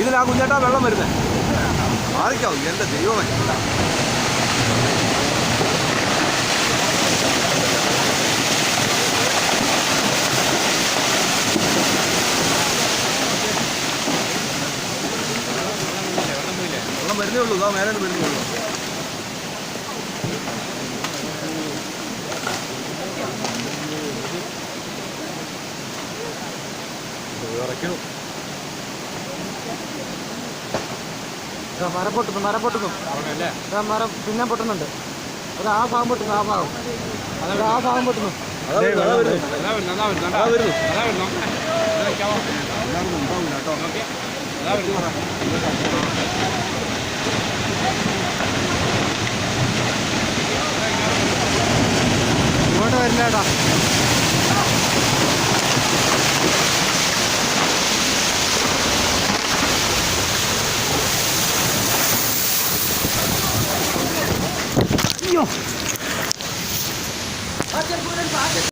ഇതിലാ കുഞ്ഞേട്ടാ വെള്ളം വരുന്നത്. മാറിക്കാവും എൻ്റെ ദൈവമേ. വെള്ളം വരുന്നേ ഉള്ളൂ. ഇതാ മേലെ വരുന്നേ ഉള്ളൂ. ഇറക്കണം. മരം പൊട്ടുന്നു മരം പിന്നെ പൊട്ടുന്നുണ്ട്. അത് ആ ഭാഗം പൊട്ടുന്നു. ആ ഭാഗം പൊട്ടുന്നു. ഇങ്ങോട്ട് വരില്ലേടാ.